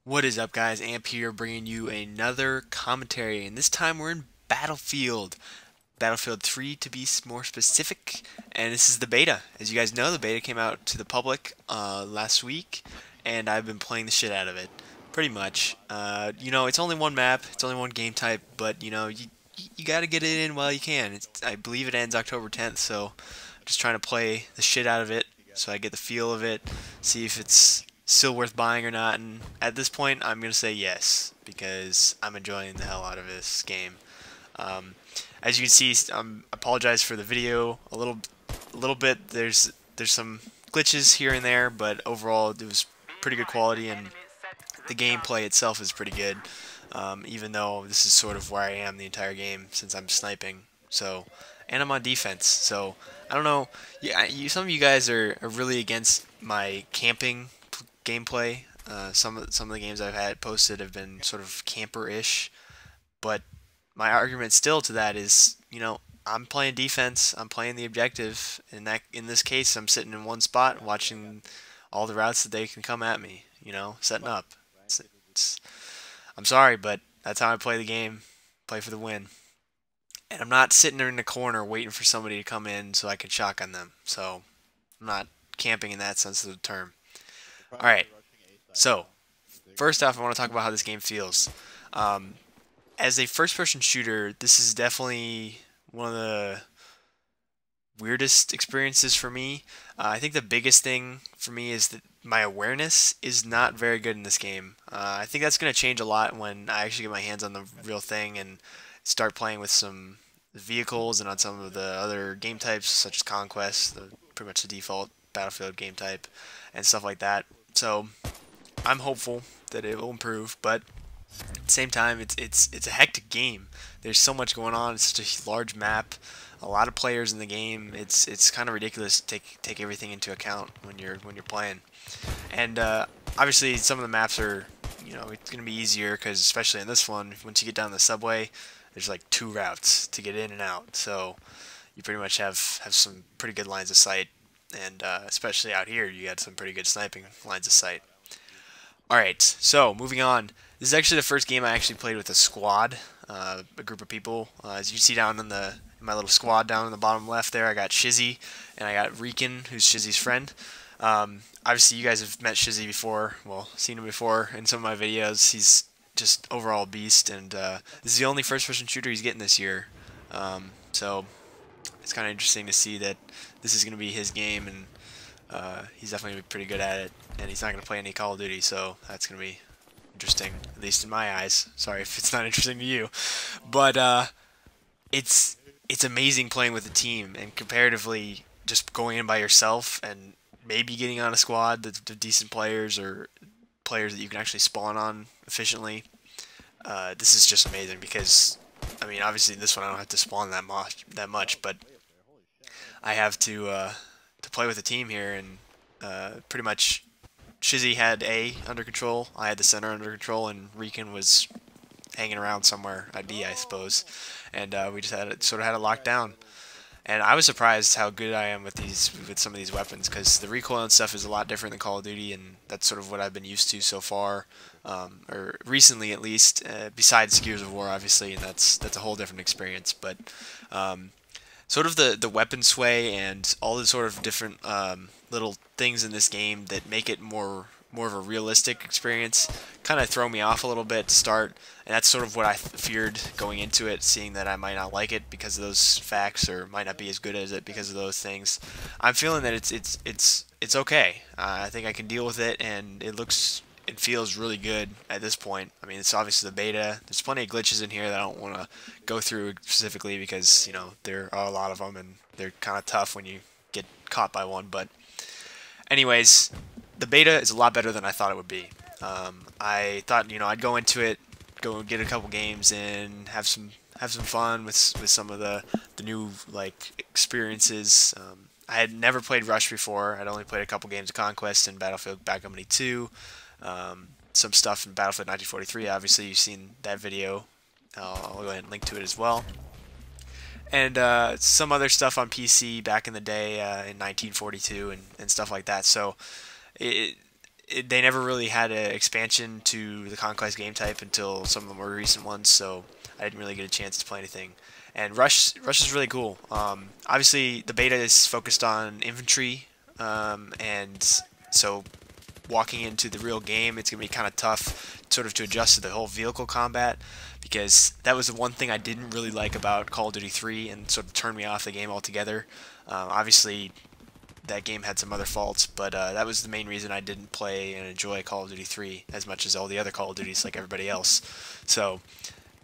What is up, guys? Amp here bringing you another commentary, and this time we're in Battlefield 3 to be more specific, and this is the beta. As you guys know, the beta came out to the public last week, and I've been playing the shit out of it, pretty much. It's only one map, it's only one game type, but you got to get it in while you can. I believe it ends October 10th, so I'm just trying to play the shit out of it so I get the feel of it, see if it's still worth buying or not. And at this point, I'm gonna say yes because I'm enjoying the hell out of this game. Um, as you can see, I apologize for the video a little bit. There's some glitches here and there, but overall it was pretty good quality, and the gameplay itself is pretty good. Even though this is sort of where I am the entire game since I'm sniping. So, and I'm on defense. So I don't know. Yeah, some of you guys are really against my camping gameplay. Some of the games I've had posted have been sort of camper-ish, but my argument still to that is, I'm playing defense, I'm playing the objective, and that in this case, I'm sitting in one spot watching all the routes that they can come at me, setting up. It's, I'm sorry, but that's how I play the game, play for the win. And I'm not sitting there in the corner waiting for somebody to come in so I can shotgun them. So I'm not camping in that sense of the term. Alright, so first off, I want to talk about how this game feels. Um, as a first-person shooter, this is definitely one of the weirdest experiences for me. I think the biggest thing for me is that my awareness is not very good in this game. I think that's going to change a lot when I actually get my hands on the real thing and start playing with some vehicles and on some of the other game types, such as Conquest, pretty much the default Battlefield game type, and stuff like that. So I'm hopeful that it will improve, but at the same time, it's a hectic game. There's so much going on. It's such a large map, a lot of players in the game. It's kind of ridiculous to take everything into account when you're playing. And obviously, some of the maps are, it's gonna be easier because especially in this one, once you get down the subway, there's like two routes to get in and out. So you pretty much have some pretty good lines of sight, and especially out here, you got some pretty good sniping lines of sight. Alright, so moving on. This is actually the first game I actually played with a squad, a group of people. As you see down in my little squad down in the bottom left there, I got Shizzy, and I got Rican, who's Shizzy's friend. Obviously, you guys have met Shizzy before, well, seen him before in some of my videos. He's just overall a beast, and this is the only first-person shooter he's getting this year. So it's kind of interesting to see that this is going to be his game, and he's definitely going to be pretty good at it, and he's not going to play any Call of Duty, so that's going to be interesting, at least in my eyes. Sorry if it's not interesting to you. But it's amazing playing with a team, and comparatively just going in by yourself and maybe getting on a squad that's decent players or players that you can actually spawn on efficiently. This is just amazing because, I mean, obviously this one I don't have to spawn that much, but I have to play with a team here, and pretty much Shizzy had A under control, I had the center under control, and Rican was hanging around somewhere at B, I suppose, and we just had it locked down. And I was surprised how good I am with some of these weapons, because the recoil and stuff is a lot different than Call of Duty, and that's sort of what I've been used to so far, or recently at least. Besides Gears of War, obviously, and that's a whole different experience. But sort of the weapon sway and all the sort of different little things in this game that make it more of a realistic experience kind of throw me off a little bit to start, and that's sort of what I feared going into it, seeing that I might not like it because of those facts, or might not be as good as it because of those things. I'm feeling that it's okay. I think I can deal with it, and it feels really good at this point. I mean, it's obviously the beta. There's plenty of glitches in here that I don't want to go through specifically because, there are a lot of them, and they're kind of tough when you get caught by one. But anyways, the beta is a lot better than I thought it would be. I thought, I'd go into it, go get a couple games in, have some fun with some of the new experiences. I had never played Rush before. I'd only played a couple games of Conquest and Battlefield Bad Company 2. Some stuff in Battlefield 1943. Obviously, you've seen that video. I'll go ahead and link to it as well. And some other stuff on PC back in the day in 1942 and stuff like that. So it they never really had an expansion to the Conquest game type until some of the more recent ones, so I didn't really get a chance to play anything. And Rush is really cool. Obviously, the beta is focused on infantry, and so walking into the real game, it's gonna be kind of tough, sort of to adjust to the whole vehicle combat, because that was the one thing I didn't really like about Call of Duty 3, and sort of turned me off the game altogether. Obviously, that game had some other faults, but that was the main reason I didn't play and enjoy Call of Duty 3 as much as all the other Call of Duties like everybody else. So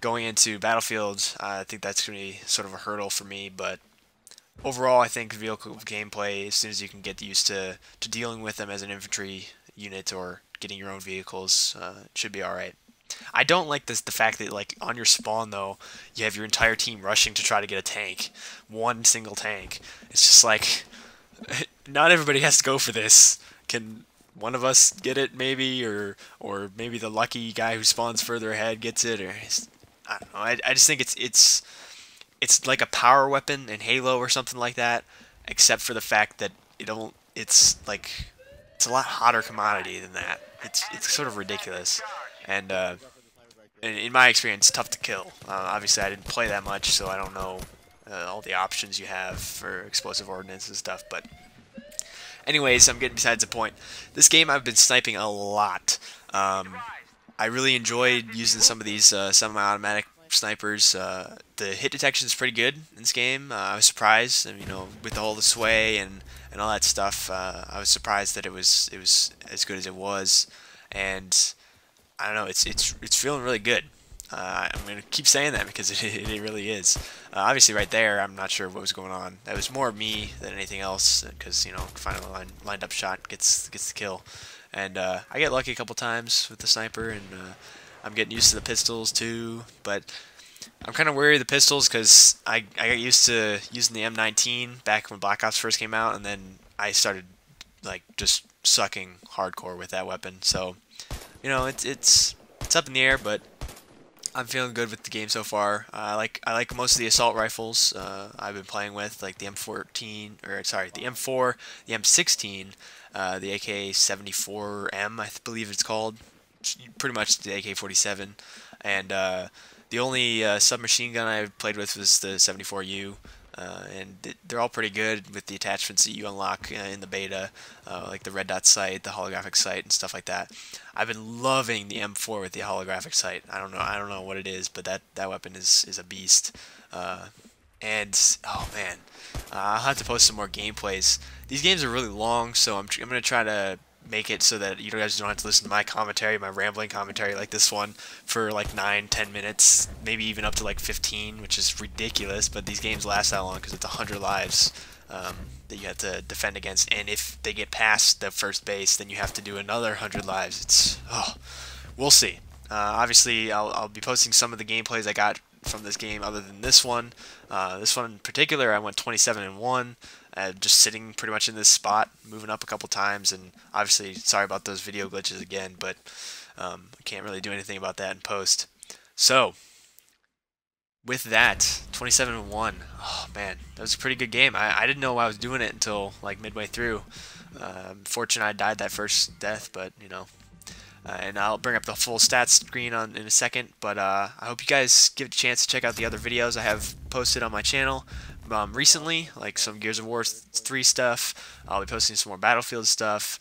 going into Battlefield, I think that's going to be sort of a hurdle for me, but overall I think vehicle gameplay, as soon as you can get used to dealing with them as an infantry unit or getting your own vehicles, should be alright. I don't like the fact that like on your spawn though, you have your entire team rushing to try to get a tank, one single tank. It's just like not everybody has to go for this. Can one of us get it maybe, or maybe the lucky guy who spawns further ahead gets it, or I don't know. I just think it's like a power weapon in Halo or something like that, except for the fact that it's like it's a lot hotter commodity than that. It's sort of ridiculous, and in my experience, tough to kill. Obviously, I didn't play that much, so I don't know all the options you have for explosive ordnance and stuff. But anyways, I'm getting besides the point. This game I've been sniping a lot. I really enjoyed using some of these semi-automatic snipers. The hit detection is pretty good in this game. I was surprised, and, with all the sway and all that stuff. I was surprised that it was as good as it was, and I don't know. It's feeling really good. I'm gonna keep saying that because it really is. Obviously, right there, I'm not sure what was going on. That was more me than anything else, because finally lined up shot gets the kill, and I get lucky a couple times with the sniper, and I'm getting used to the pistols too. But I'm kind of wary of the pistols because I got used to using the M19 back when Black Ops first came out, and then I started like just sucking hardcore with that weapon. So it's up in the air, but I'm feeling good with the game so far. I like most of the assault rifles I've been playing with, like the M14, or sorry, the M4, the M16, the AK-74M, I believe it's called. It's pretty much the AK-47, and the only submachine gun I played with was the 74U. And they're all pretty good with the attachments that you unlock in the beta, like the red dot sight, the holographic sight, and stuff like that. I've been loving the M4 with the holographic sight. I don't know what it is, but that weapon is a beast. And oh man, I'll have to post some more gameplays. These games are really long, so I'm gonna try to make it so that you guys don't have to listen to my commentary, my rambling commentary like this one for like 9-10 minutes, maybe even up to like 15, which is ridiculous, but these games last that long because it's 100 lives that you have to defend against, and if they get past the first base, then you have to do another 100 lives. We'll see. Obviously, I'll be posting some of the gameplays I got from this game other than this one. This one in particular, I went 27-1, just sitting pretty much in this spot, moving up a couple times, and obviously sorry about those video glitches again, but I can't really do anything about that in post. So with that, 27-1, oh man, that was a pretty good game. I didn't know I was doing it until like midway through. Fortunate I died that first death, but and I'll bring up the full stats screen in a second, but I hope you guys give it a chance to check out the other videos I have posted on my channel recently, like some Gears of War 3 stuff. I'll be posting some more Battlefield stuff,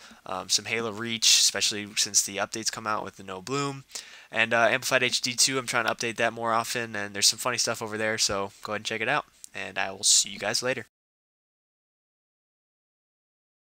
some Halo Reach, especially since the updates come out with the No Bloom, and Amplified HD 2. I'm trying to update that more often, and there's some funny stuff over there, so go ahead and check it out, and I will see you guys later.